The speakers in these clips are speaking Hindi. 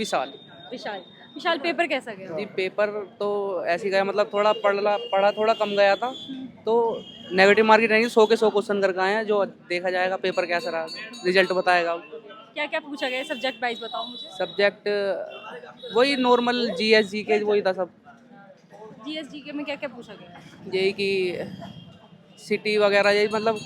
विशाल। विशाल। विशाल, पेपर कैसा गया? जी पेपर तो ऐसे गया, मतलब थोड़ा पढ़ा थोड़ा कम गया था, तो नेगेटिव मार्किंग रहेंगे। 100 के 100 क्वेश्चन करके आए हैं, जो देखा जाएगा पेपर कैसा रहा, रिजल्ट बताएगा। क्या क्या पूछा गया? सब्जेक्ट वाइज बताओ मुझे। सब्जेक्ट वही नॉर्मल GS जी के वही था सब। जीएसजीके में क्या क्या पूछा गया? यही कि सिटी वगैरह, यही मतलब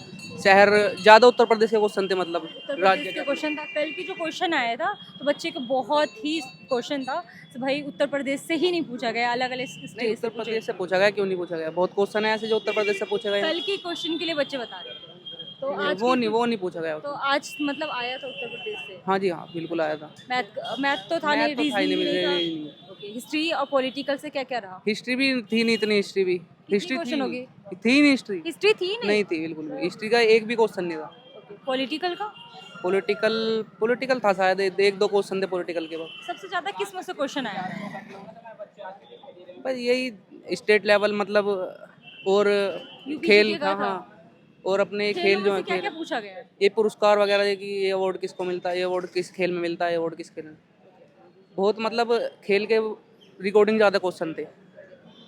शहर, ज़्यादा उत्तर प्रदेश के क्वेश्चन थे, मतलब उत्तर प्रदेश राज्य के के। क्वेश्चन था। कल की जो क्वेश्चन आया था तो बच्चे को बहुत ही क्वेश्चन था, तो भाई उत्तर प्रदेश से ही नहीं पूछा गया, अलग अलग नहीं, स्टेट से उत्तर पूछे प्रदेश से पूछा गया, क्यों नहीं पूछा गया? बहुत क्वेश्चन है ऐसे जो उत्तर प्रदेश से पूछे गए हैं। कल की क्वेश्चन के लिए बच्चे बता रहे थे। तो आज वो नहीं पूछा गया तो उसमें। आज मतलब आया था उत्तर प्रदेश से। हाँ जी, हाँ बिल्कुल आया था। मैथ तो था नहीं, मैथ तो था ही रीजनिंग भी नहीं था। नहीं। ओके, हिस्ट्री और पॉलिटिकल से क्या क्या रहा? हिस्ट्री भी थी नहीं इतनी, हिस्ट्री भी हिस्ट्री क्वेश्चन होगी? थी नहीं, हिस्ट्री हिस्ट्री थी नहीं। नहीं थी बिल्कुल भी। हिस्ट्री का एक भी क्वेश्चन नहीं था। ओके, पॉलिटिकल का पॉलिटिकल पॉलिटिकल था शायद, एक दो क्वेश्चन थे पॉलिटिकल के बाद। सबसे ज्यादा किस में से क्वेश्चन आया था? बस यही स्टेट लेवल मतलब, और यूपी खेल। जीके का हाँ था। हाँ, और अपने खेलों खेल में जो से है, क्या क्या खेल पूछा गया है? ये पुरस्कार वगैरह, ये कि ये अवार्ड किसको मिलता है, ये अवार्ड किस खेल में मिलता है, ये अवार्ड किस खेल में। बहुत मतलब खेल के रिकॉर्डिंग ज़्यादा क्वेश्चन थे।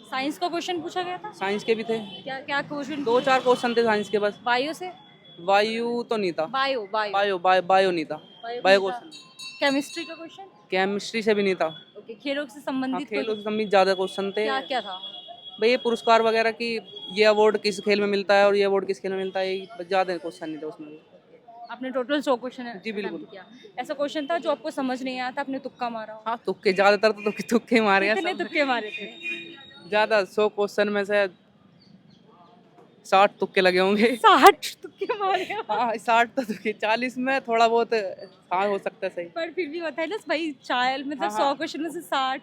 साइंस का क्वेश्चन पूछा गया था? साइंस के भी थे, क्या क्या क्वेश्चन? 2-4 क्वेश्चन थे साइंस के बस। बायो से? वायु तो नहीं था। बायो बायो बायो नहीं था। बायो बायो नहीं था। क्वेश्चन। केमिस्ट्री का क्वेश्चन? केमिस्ट्री से भी नहीं था। ओके, खेलों से हाँ, संबंधित कोई? खेलों से संबंधित ज़्यादा क्वेश्चन थे। क्या क्या था? भाई ये पुरस्कार वगैरह की, ये अवार्ड किस खेल में मिलता है और ये अवार्ड किस खेल में मिलता है, यही ज़्यादा क्वेश्चन नहीं थे उसमें भी। आपने टोटल 100 क्वेश्चन जी बिल्कुल। अटेम्प्ट किया। ऐसा क्वेश्चन था जो आपको समझ नहीं आया था, आपने तुक्का मारा हो? हाँ, तुक्के ज़्यादातर तो तुक्के मारे हैं कितने सब। तुक्के मारे थे? ज़्यादा 100 क्वेश्चन में से 60 तुक्के लगे होंगे। 60 तुक्के मारे हो? हाँ 60 तो तुक्के, 40 में थोड़ा बहुत हाँ हो सकता है सही। पर फिर भी होता है ना भाई, चायल मतलब हाँ, 100 हाँ। क्वेश्चन में से 60।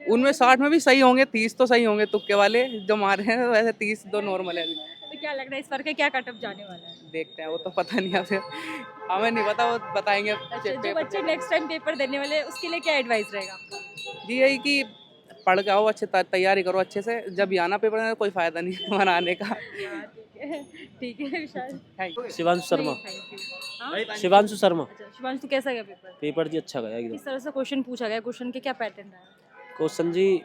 उनमें 60 में भी सही होंगे, 30 तो सही होंगे तुक्के वाले जो मारे हैं, वैसे 30 तो नॉर्मल है अभी। तो क्या लग रहा है इस बार का क्या कटअप जाने वाला है? देखते हैं, वो तो पता नहीं अभी, हमें नहीं पता, वो बताएंगे अच्छा, जो पेपर बच्चे नेक्स्ट टाइम पेपर देने वाले हैं उसके लिए क्या एडवाइस रहेगा आपका? जी यही कि पढ़ के आओ, अच्छे तैयारी करो अच्छे से, जब यहाँ आना पेपर में कोई फायदा नहीं है वहाँ आने का। हाँ, ठीक है विशाल। शिवांशु शर्मा। नहीं, थैंक यू। हाँ? शिवांशु शर्मा। अच्छा, शिवांशु कैसा गया पेपर? पेपर जी अच्छा गया एकदम। किस तरह से क्वेश्चन पूछा गया? क्वेश्चन के क्या पैटर्न रहा? क्वेश्चन जी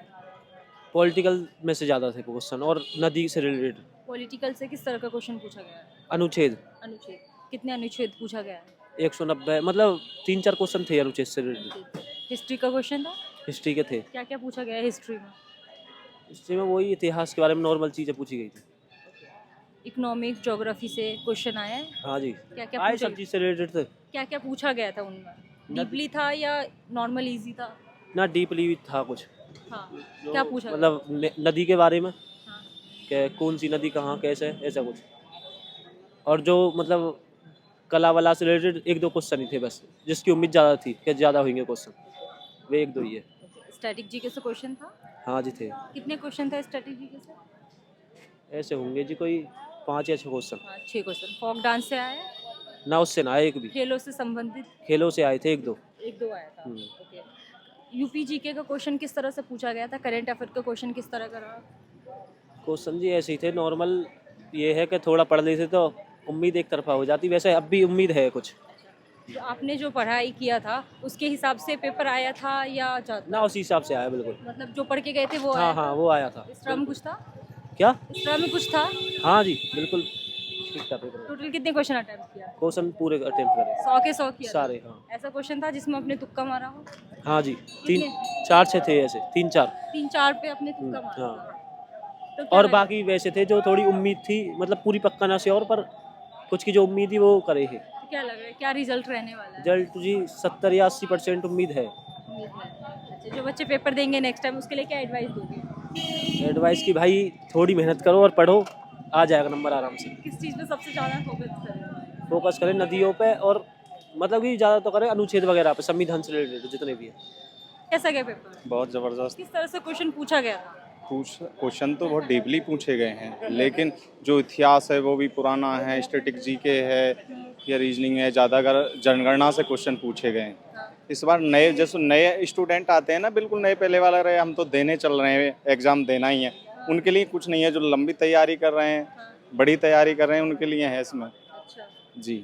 पॉलिटिकल में से ज़्यादा थे क्वेश्चन, और नदी से रिलेटेड। पॉलिटिकल से किस तरह का क्वेश्चन पूछा गया है? अनुच्छेद अनुच्छेद। कितने अनुच्छेद पूछा गया है? 190, मतलब 3-4 क्वेश्चन थे अनुच्छेद से रिलेटेड। हिस्ट्री का क्वेश्चन था? हिस्ट्री के थे। क्या क्या पूछा गया है हिस्ट्री में? हिस्ट्री में वही इतिहास के बारे में नॉर्मल चीज़ें पूछी गई थी। इकोनॉमिक ज्योग्राफी से क्वेश्चन आया है? हाँ जी, क्या क्या आए पूछा सब चीज़ से रिलेटेड थे। क्या क्या पूछा गया था उनमें? डीपली था या नॉर्मल इजी था? ना डीपली था कुछ। हाँ। जो क्या पूछा गया? मतलब नदी के बारे में, हाँ। कि कौन सी नदी कहाँ कैसे, ऐसा कुछ। और जो मतलब कला वाला से रिलेटेड 1-2 क्वेश्चन ही थे बस, जिसकी उम्मीद ज़्यादा थी कि ज़्यादा होंगे क्वेश्चन, वे 1-2 ही है। स्टैटिक जीके से क्वेश्चन था? हाँ जी थे। कितने क्वेश्चन थे स्टैटिक जीके से? ऐसे होंगे जी कोई 5 या 6 क्वेश्चन। हाँ, 6 क्वेश्चन। फोक डांस से आया है? ना उससे ना आए एक भी। खेलों से संबंधित खेलों से आए थे 1-2। 1-2 आया था। हम्म। ओके। यूपी जीके का क्वेश्चन किस तरह से पूछा गया था? करंट अफेयर का क्वेश्चन किस तरह का रहा? क्वेश्चन जी ऐसे ही थे नॉर्मल। ये है कि थोड़ा पढ़ लेते तो उम्मीद एक तरफा हो जाती, वैसे अब भी उम्मीद है कुछ। जो आपने जो पढ़ाई किया था उसके हिसाब से पेपर आया था या ना उसी हिसाब से आया बिल्कुल। मतलब जो पढ़ के गए थे वो आया हाँ था? हाँ वो आया था। इस तरह में कुछ था? क्या? इस तरह में कुछ था? हाँ जी बिल्कुल ठीक था पेपर। टोटल कितने क्वेश्चन अटेम्प्ट किया? क्वेश्चन पूरे अटेम्प्ट करे 100 के 100 किया था? सारे। हाँ ऐसा क्वेश्चन था जिसमें आपने तुक्का मारा हो? हाँ जी, कितने? 3-4 थे ऐसे, 3-4। 3-4 पे अपने तुक्का मारा हाँ। था? तो क्या और लगा? बाकी वैसे थे जो थोड़ी उम्मीद थी, मतलब पूरी पक्का ना से, और पर कुछ की जो उम्मीद थी वो करे है। तो क्या लग रहा है क्या रिजल्ट रहने वाला है? रिजल्ट जी 70 या 80% उम्मीद है। उम्मीद है। अच्छा, जो बच्चे पेपर देंगे नेक्स्ट टाइम उसके लिए क्या एडवाइस दोगे? एडवाइस की भाई थोड़ी मेहनत करो और पढ़ो, आ जाएगा नंबर आराम से। किस चीज़ पे सबसे ज़्यादा फोकस करें? फोकस करें नदियों पे, और मतलब कि ज़्यादा तो करें अनुच्छेद वगैरह पे, संविधान से रिलेटेड जितने भी है। कैसा गया पेपर? बहुत ज़बरदस्त। किस तरह से क्वेश्चन पूछा गया था? क्वेश्चन तो बहुत डीपली पूछे गए हैं, लेकिन जो इतिहास है वो भी पुराना है, स्टैटिक जीके है या रीजनिंग है, ज़्यादातर जनगणना से क्वेश्चन पूछे गए हैं। हाँ। इस बार नए जैसे नए स्टूडेंट आते हैं ना, बिल्कुल नए पहले वाला रहे, हम तो देने चल रहे हैं, एग्ज़ाम देना ही है, उनके लिए कुछ नहीं है। जो लंबी तैयारी कर रहे हैं, हाँ। बड़ी तैयारी कर रहे हैं, उनके लिए है इसमें। अच्छा। जी।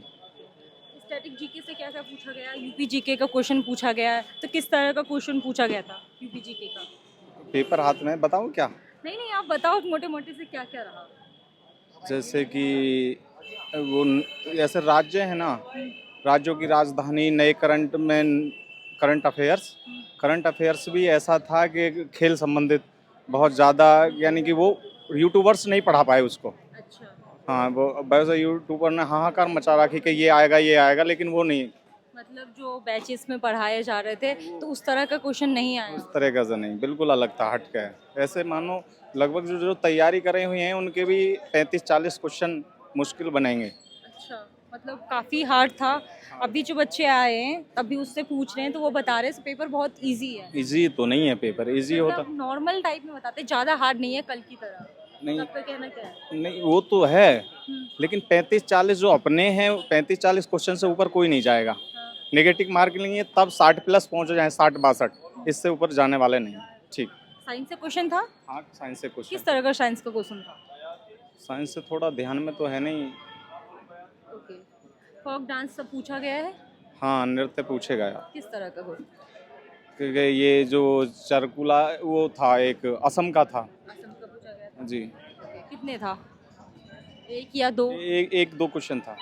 इस स्टैटिक जीके से क्या क्या पूछा गया? यूपी जीके का क्वेश्चन पूछा गया है, तो किस तरह का क्वेश्चन पूछा गया था यूपी जीके का? पेपर हाथ में बताऊँ क्या? नहीं नहीं, आप बताओ मोटे मोटे से क्या क्या रहा। जैसे कि वो ऐसे राज्य है ना, राज्यों की राजधानी, नए करंट अफेयर्स भी ऐसा था कि खेल संबंधित बहुत ज़्यादा, यानी कि वो यूट्यूबर्स नहीं पढ़ा पाए उसको। अच्छा, हाँ, वो वैसे यूट्यूबर ने हाहाकार मचा रखी कि ये आएगा, लेकिन वो नहीं, मतलब जो बैचेस में पढ़ाए जा रहे थे तो उस तरह का क्वेश्चन नहीं आया। उस तरह का नहीं, बिल्कुल अलग था, हट के। ऐसे मानो लगभग जो तैयारी करे हुए हैं उनके भी 35-40 क्वेश्चन मुश्किल बनेंगे। अच्छा, मतलब काफ़ी हार्ड था। अभी जो बच्चे आए हैं अभी उससे पूछ रहे हैं तो वो बता रहे हैं पेपर बहुत इजी है। इजी तो नहीं है पेपर, इजी होता मतलब नॉर्मल टाइप में बताते हैं, ज़्यादा हार्ड नहीं है कल की तरह। नहीं। आपका कहना क्या है? नहीं, वो तो है, लेकिन 35-40 जो अपने हैं, 35-40 क्वेश्चन से ऊपर कोई नहीं जाएगा। हाँ। नेगेटिव मार्क लेंगे तब 60 प्लस पहुंच जाए, 60-62, इससे ऊपर जाने वाले नहीं। ठीक। साइंस से क्वेश्चन था? हाँ, साइंस से किस क्वेश्चन। तरह का साइंस का क्वेश्चन था? साइंस से थोड़ा ध्यान में तो है नहीं। ओके, फोक डांस सब पूछा गया है? हाँ, नृत्य पूछे गया, किस तरह का हो? क्योंकि ये जो चरकुला वो था, एक असम का था। असम का पूछा गया था। जी, ओके, कितने था? एक या दो? एक 2 क्वेश्चन था।